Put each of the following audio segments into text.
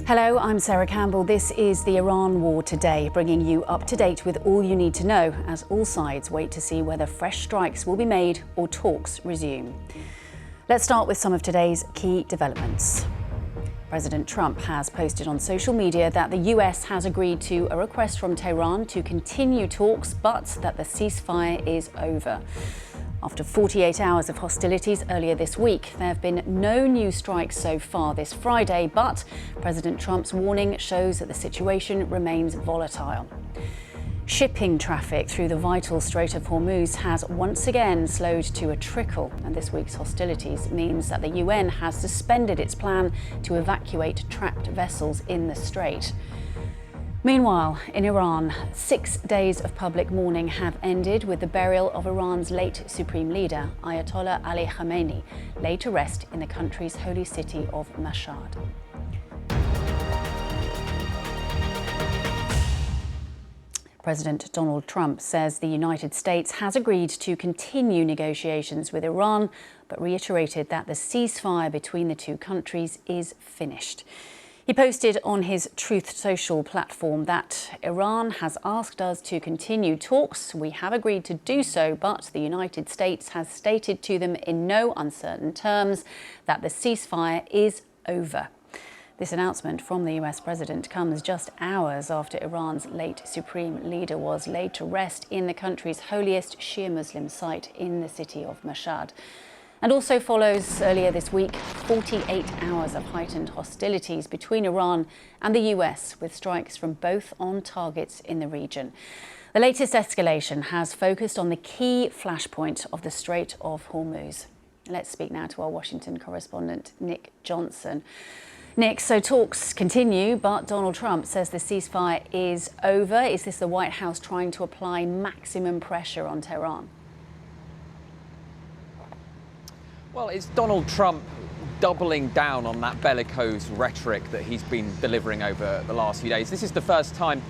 Hello, I'm Sarah Campbell. This is the Iran War Today, bringing you up to date with all you need to know as all sides wait to see whether fresh strikes will be made or talks resume. Let's start with some of today's key developments. President Trump has posted on social media that the US has agreed to a request from Tehran to continue talks, but that the ceasefire is over. After 48 hours of hostilities earlier this week, there have been no new strikes so far this Friday, but President Trump's warning shows that the situation remains volatile. Shipping traffic through the vital Strait of Hormuz has once again slowed to a trickle, and this week's hostilities means that the UN has suspended its plan to evacuate trapped vessels in the strait. Meanwhile, in Iran, 6 days of public mourning have ended with the burial of Iran's late supreme leader, Ayatollah Ali Khamenei, laid to rest in the country's holy city of Mashhad. President Donald Trump says the United States has agreed to continue negotiations with Iran, but reiterated that the ceasefire between the two countries is finished. He posted on his Truth Social platform that Iran has asked us to continue talks. We have agreed to do so, but the United States has stated to them in no uncertain terms that the ceasefire is over. This announcement from the US president comes just hours after Iran's late supreme leader was laid to rest in the country's holiest Shia Muslim site in the city of Mashhad. And also follows earlier this week 48 hours of heightened hostilities between Iran and the US, with strikes from both on targets in the region. The latest escalation has focused on the key flashpoint of the Strait of Hormuz. Let's speak now to our Washington correspondent, Nick Johnson. Nick, so talks continue, but Donald Trump says the ceasefire is over. Is this the White House trying to apply maximum pressure on Tehran? Well, it's Donald Trump doubling down on that bellicose rhetoric that he's been delivering over the last few days. This is the first time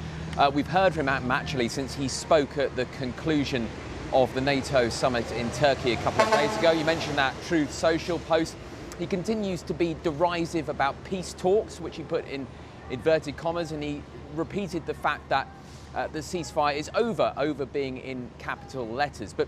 we've heard from him actually since he spoke at the conclusion of the NATO summit in Turkey a couple of days ago. You mentioned that Truth Social post. He continues to be derisive about peace talks, which he put in inverted commas, and he repeated the fact that the ceasefire is over being in capital letters. But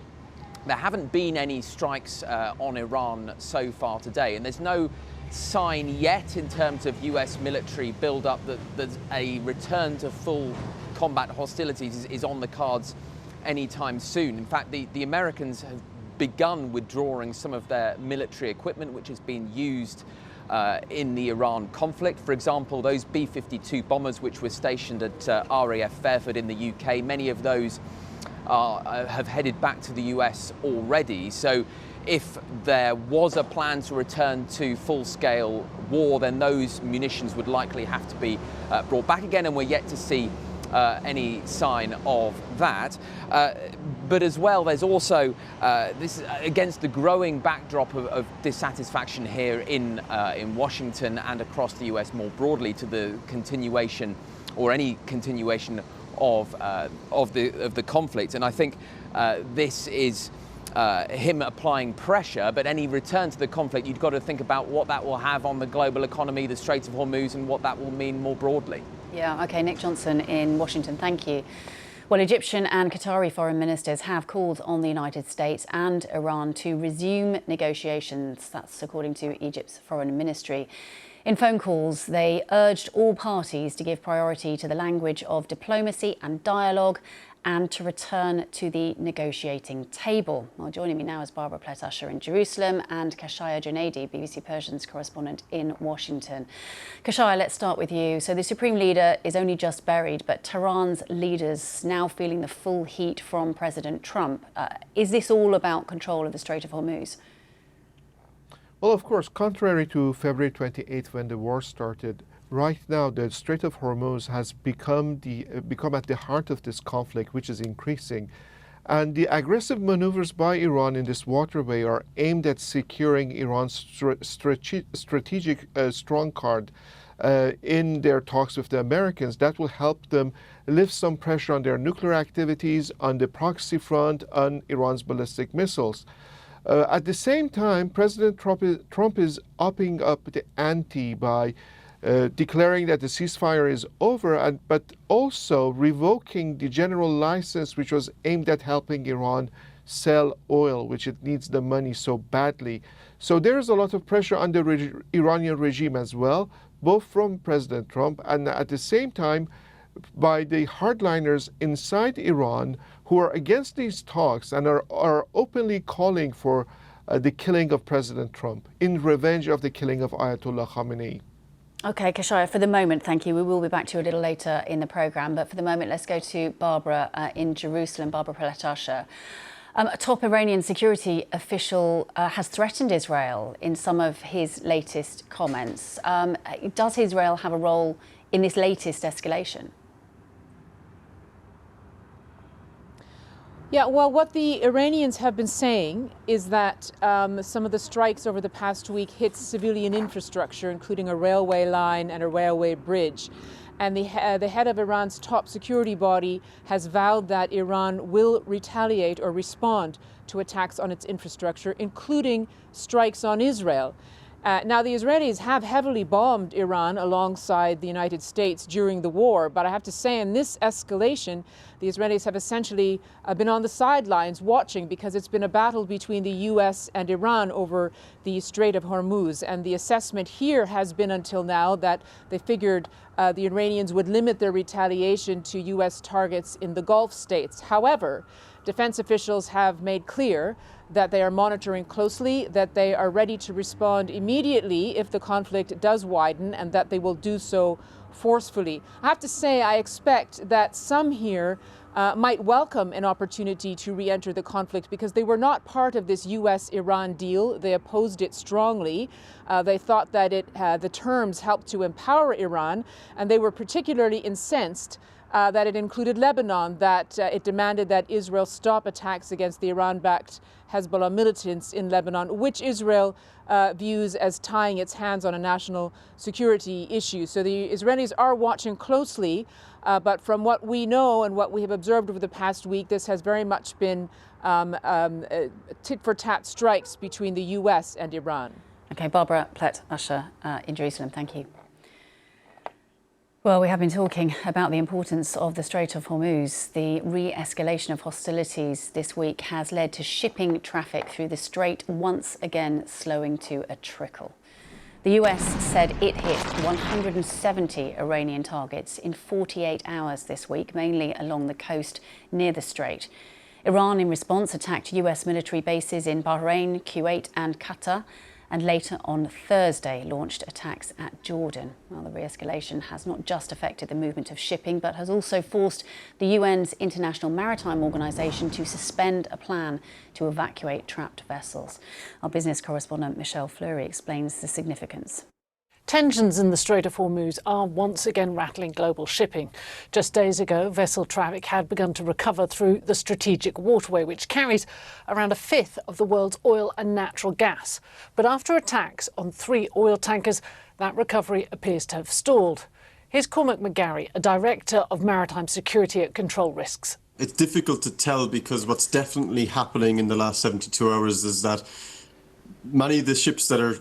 there haven't been any strikes on Iran so far today, and there's no sign yet in terms of US military build-up that a return to full combat hostilities is on the cards anytime soon. In fact, the Americans have begun withdrawing some of their military equipment, which has been used in the Iran conflict. For example, those B-52 bombers which were stationed at RAF Fairford in the UK, many of those have headed back to the US already. So if there was a plan to return to full-scale war, then those munitions would likely have to be brought back again, and we're yet to see any sign of that. But as well, there's also this against the growing backdrop of dissatisfaction here in Washington and across the US more broadly to the continuation or any continuation of the conflict. And I think this is him applying pressure, but any return to the conflict, you've got to think about what that will have on the global economy, the Strait of Hormuz, and what that will mean more broadly. Yeah, OK, Nick Johnson in Washington, thank you. Well, Egyptian and Qatari foreign ministers have called on the United States and Iran to resume negotiations. That's according to Egypt's foreign ministry. In phone calls, they urged all parties to give priority to the language of diplomacy and dialogue and to return to the negotiating table. Well, joining me now is Barbara Plett-Usher in Jerusalem and Kashaya Junaidi, BBC Persian's correspondent in Washington. Kashaya, let's start with you. So the Supreme Leader is only just buried, but Tehran's leaders now feeling the full heat from President Trump. Is this all about control of the Strait of Hormuz? Well, of course, contrary to February 28th when the war started, right now the Strait of Hormuz has become at the heart of this conflict, which is increasing. And the aggressive maneuvers by Iran in this waterway are aimed at securing Iran's strategic strong card in their talks with the Americans. That will help them lift some pressure on their nuclear activities, on the proxy front, on Iran's ballistic missiles. At the same time, President Trump is upping up the ante by declaring that the ceasefire is over, but also revoking the general license which was aimed at helping Iran sell oil, which it needs the money so badly. So there is a lot of pressure on the Iranian regime as well, both from President Trump and at the same time by the hardliners inside Iran who are against these talks and are openly calling for the killing of President Trump in revenge of the killing of Ayatollah Khamenei. OK, Kashaya, for the moment, thank you. We will be back to you a little later in the programme. But for the moment, let's go to Barbara in Jerusalem, Barbara Peletasha. A top Iranian security official has threatened Israel in some of his latest comments. Does Israel have a role in this latest escalation? Yeah, well, what the Iranians have been saying is that some of the strikes over the past week hit civilian infrastructure, including a railway line and a railway bridge. And the head of Iran's top security body has vowed that Iran will retaliate or respond to attacks on its infrastructure, including strikes on Israel. Now, the Israelis have heavily bombed Iran alongside the United States during the war, but I have to say in this escalation, the Israelis have essentially been on the sidelines watching because it's been a battle between the U.S. and Iran over the Strait of Hormuz. And the assessment here has been until now that they figured the Iranians would limit their retaliation to U.S. targets in the Gulf states. However, defense officials have made clear that they are monitoring closely, that they are ready to respond immediately if the conflict does widen, and that they will do so forcefully. I have to say, I expect that some here might welcome an opportunity to re-enter the conflict because they were not part of this U.S.-Iran deal. They opposed it strongly. They thought that the terms helped to empower Iran, and they were particularly incensed that it included Lebanon, that it demanded that Israel stop attacks against the Iran-backed Hezbollah militants in Lebanon, which Israel views as tying its hands on a national security issue. So the Israelis are watching closely, but from what we know and what we have observed over the past week, this has very much been tit-for-tat strikes between the U.S. and Iran. OK, Barbara Peletasha in Jerusalem, thank you. Well, we have been talking about the importance of the Strait of Hormuz. The re-escalation of hostilities this week has led to shipping traffic through the strait once again slowing to a trickle. The US said it hit 170 Iranian targets in 48 hours this week, mainly along the coast near the strait. Iran, in response, attacked US military bases in Bahrain, Kuwait and Qatar, and later on Thursday launched attacks at Jordan. Well, the re-escalation has not just affected the movement of shipping, but has also forced the UN's International Maritime Organization to suspend a plan to evacuate trapped vessels. Our business correspondent Michelle Fleury explains the significance. Tensions in the Strait of Hormuz are once again rattling global shipping. Just days ago, vessel traffic had begun to recover through the strategic waterway, which carries around a fifth of the world's oil and natural gas. But after attacks on 3 oil tankers, that recovery appears to have stalled. Here's Cormac McGarry, a director of maritime security at Control Risks. It's difficult to tell because what's definitely happening in the last 72 hours is that many of the ships that are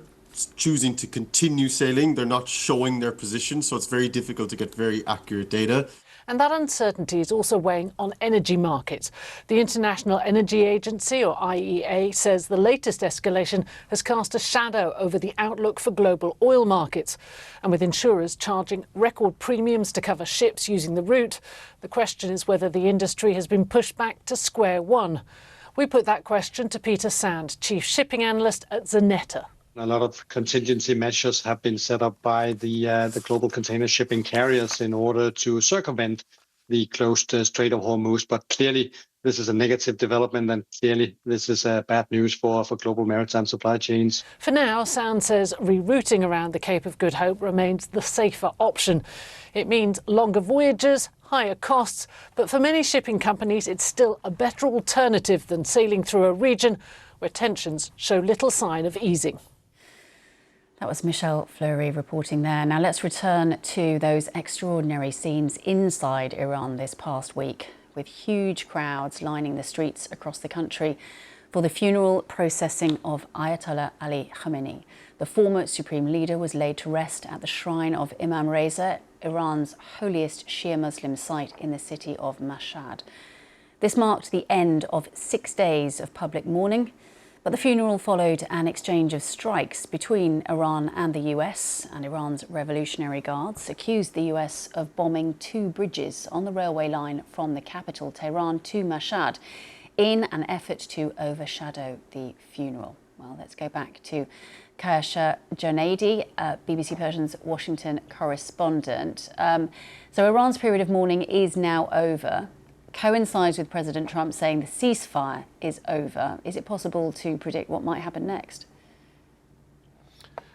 choosing to continue sailing, they're not showing their position, so it's very difficult to get very accurate data. And that uncertainty is also weighing on energy markets. The International Energy Agency, or IEA, says the latest escalation has cast a shadow over the outlook for global oil markets. And with insurers charging record premiums to cover ships using the route, the question is whether the industry has been pushed back to square one. We put that question to Peter Sand, Chief Shipping Analyst at Zanetta. A lot of contingency measures have been set up by the global container shipping carriers in order to circumvent the closed Strait of Hormuz. But clearly, this is a negative development, and clearly, this is bad news for global maritime supply chains. For now, Sand says rerouting around the Cape of Good Hope remains the safer option. It means longer voyages, higher costs, but for many shipping companies, it's still a better alternative than sailing through a region where tensions show little sign of easing. That was Michelle Fleury reporting there. Now let's return to those extraordinary scenes inside Iran this past week, with huge crowds lining the streets across the country for the funeral processing of Ayatollah Ali Khamenei. The former supreme leader was laid to rest at the shrine of Imam Reza, Iran's holiest Shia Muslim site in the city of Mashhad. This marked the end of 6 days of public mourning, but the funeral followed an exchange of strikes between Iran and the US, and Iran's Revolutionary Guards accused the US of bombing 2 bridges on the railway line from the capital, Tehran, to Mashhad in an effort to overshadow the funeral. Well, let's go back to Kayasha Jonaidi, BBC Persian's Washington correspondent. So Iran's period of mourning is now over. Coincides with President Trump saying the ceasefire is over. Is it possible to predict what might happen next?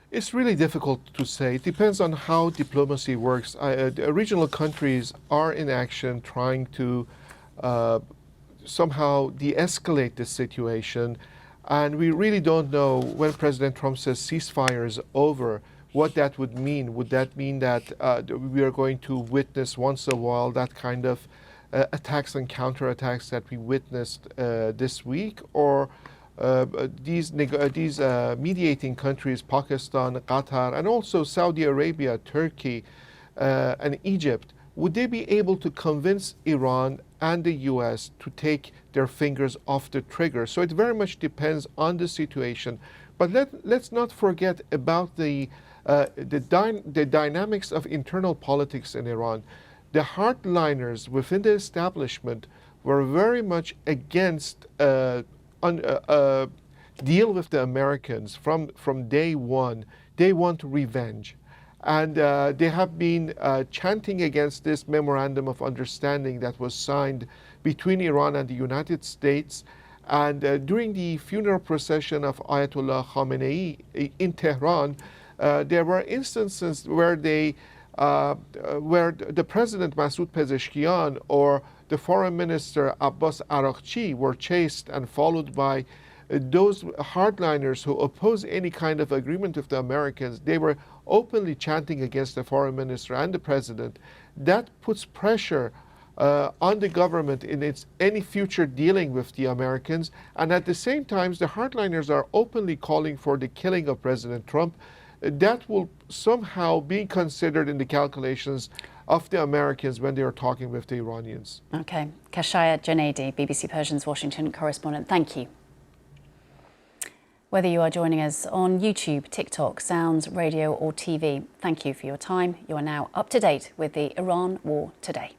It's really difficult to say. It depends on how diplomacy works. The regional countries are in action trying to somehow de-escalate the situation. And we really don't know when President Trump says ceasefire is over, what that would mean. Would that mean that we are going to witness once in a while that kind of attacks and counterattacks that we witnessed this week? Or these mediating countries, Pakistan, Qatar, and also Saudi Arabia, Turkey, and Egypt, would they be able to convince Iran and the US to take their fingers off the trigger? So it very much depends on the situation. But let's not forget about the dynamics of internal politics in Iran. The hardliners within the establishment were very much against deal with the Americans from day one. They want revenge. And they have been chanting against this memorandum of understanding that was signed between Iran and the United States. And during the funeral procession of Ayatollah Khamenei in Tehran, there were instances where where the President Masoud Pezeshkian or the Foreign Minister Abbas Araghchi were chased and followed by those hardliners who oppose any kind of agreement with the Americans. They were openly chanting against the foreign minister and the president. That puts pressure on the government in any future dealing with the Americans. And at the same time, the hardliners are openly calling for the killing of President Trump. That will somehow be considered in the calculations of the Americans when they are talking with the Iranians. Okay. Kayasha Jonaidi, BBC Persian's Washington correspondent. Thank you. Whether you are joining us on YouTube, TikTok, Sounds, radio or TV, thank you for your time. You are now up to date with the Iran War Today.